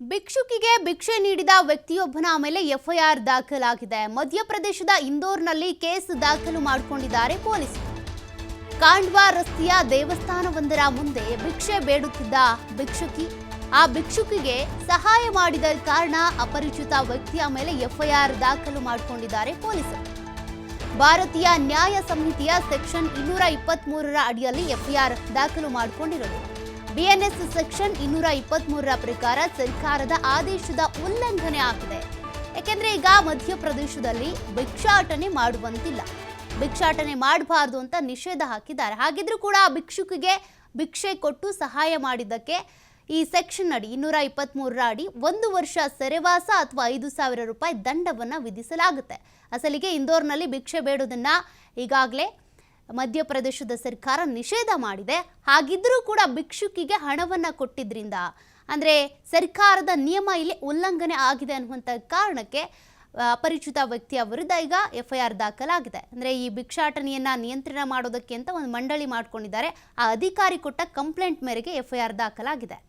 ಭಿಕ್ಷುಕಿಗೆ ಭಿಕ್ಷೆ ನೀಡಿದ ವ್ಯಕ್ತಿಯೊಬ್ಬನ ಮೇಲೆ ಎಫ್ಐಆರ್ ದಾಖಲಾಗಿದೆ. ಮಧ್ಯಪ್ರದೇಶದ ಇಂದೋರ್ನಲ್ಲಿ ಕೇಸ್ ದಾಖಲು ಮಾಡಿಕೊಂಡಿದ್ದಾರೆ ಪೊಲೀಸರು. ಕಾಂಡ್ವಾ ರಸ್ತೆಯ ದೇವಸ್ಥಾನವೊಂದರ ಮುಂದೆ ಭಿಕ್ಷೆ ಬೇಡುತ್ತಿದ್ದ ಭಿಕ್ಷುಕಿ, ಆ ಭಿಕ್ಷುಕಿಗೆ ಸಹಾಯ ಮಾಡಿದ ಕಾರಣ ಅಪರಿಚಿತ ವ್ಯಕ್ತಿಯ ಮೇಲೆ ಎಫ್ಐಆರ್ ದಾಖಲು ಮಾಡಿಕೊಂಡಿದ್ದಾರೆ ಪೊಲೀಸರು. ಭಾರತೀಯ ನ್ಯಾಯ ಸಂಹಿತೆಯ ಸೆಕ್ಷನ್ 223ರ ಅಡಿಯಲ್ಲಿ ಎಫ್ಐಆರ್ ದಾಖಲು ಮಾಡಿಕೊಂಡಿರೋದು. ಬಿಎನ್ಎಸ್ ಸೆಕ್ಷನ್ 223ರ ಪ್ರಕಾರ ಸರ್ಕಾರದ ಆದೇಶದ ಉಲ್ಲಂಘನೆ ಆಗಿದೆ. ಯಾಕೆಂದ್ರೆ ಈಗ ಮಧ್ಯಪ್ರದೇಶದಲ್ಲಿ ಭಿಕ್ಷಾಟನೆ ಮಾಡುವಂತಿಲ್ಲ, ಭಿಕ್ಷಾಟನೆ ಮಾಡಬಾರ್ದು ಅಂತ ನಿಷೇಧ ಹಾಕಿದ್ದಾರೆ. ಹಾಗಿದ್ರೂ ಕೂಡ ಆ ಭಿಕ್ಷುಕಿಗೆ ಭಿಕ್ಷೆ ಕೊಟ್ಟು ಸಹಾಯ ಮಾಡಿದ್ದಕ್ಕೆ ಈ ಸೆಕ್ಷನ್ ಅಡಿ 223ರ ಅಡಿ 1 ವರ್ಷ ಸೆರೆವಾಸ ಅಥವಾ 5,000 ರೂಪಾಯಿ ದಂಡವನ್ನು ವಿಧಿಸಲಾಗುತ್ತೆ. ಅಸಲಿಗೆ ಇಂದೋರ್ನಲ್ಲಿ ಭಿಕ್ಷೆ ಬೇಡೋದನ್ನ ಈಗಾಗಲೇ ಮಧ್ಯಪ್ರದೇಶದ ಸರ್ಕಾರ ನಿಷೇಧ ಮಾಡಿದೆ. ಹಾಗಿದ್ರೂ ಕೂಡ ಭಿಕ್ಷುಕಿಗೆ ಹಣವನ್ನು ಕೊಟ್ಟಿದ್ರಿಂದ ಅಂದರೆ ಸರ್ಕಾರದ ನಿಯಮ ಇಲ್ಲಿ ಉಲ್ಲಂಘನೆ ಆಗಿದೆ ಅನ್ನುವಂಥ ಕಾರಣಕ್ಕೆ ಅಪರಿಚಿತ ವ್ಯಕ್ತಿಯ ವಿರುದ್ಧ ಈಗ ಎಫ್ಐಆರ್ ದಾಖಲಾಗಿದೆ. ಅಂದರೆ ಈ ಭಿಕ್ಷಾಟನೆಯನ್ನು ನಿಯಂತ್ರಣ ಮಾಡೋದಕ್ಕೆ ಅಂತ ಒಂದು ಮಂಡಳಿ ಮಾಡ್ಕೊಂಡಿದ್ದಾರೆ. ಆ ಅಧಿಕಾರಿ ಕೊಟ್ಟ ಕಂಪ್ಲೇಂಟ್ ಮೇರೆಗೆ ಎಫ್ಐಆರ್ ದಾಖಲಾಗಿದೆ.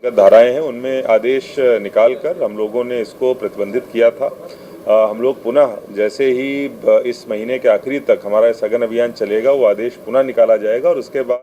धाराएं हैं उनमें आदेश निकालकर हम लोगों ने इसको प्रतिबंधित किया था। हम लोग पुनः जैसे ही इस महीने के आखिरी तक हमारा सघन अभियान चलेगा वो आदेश पुनः निकाला जाएगा और उसके बाद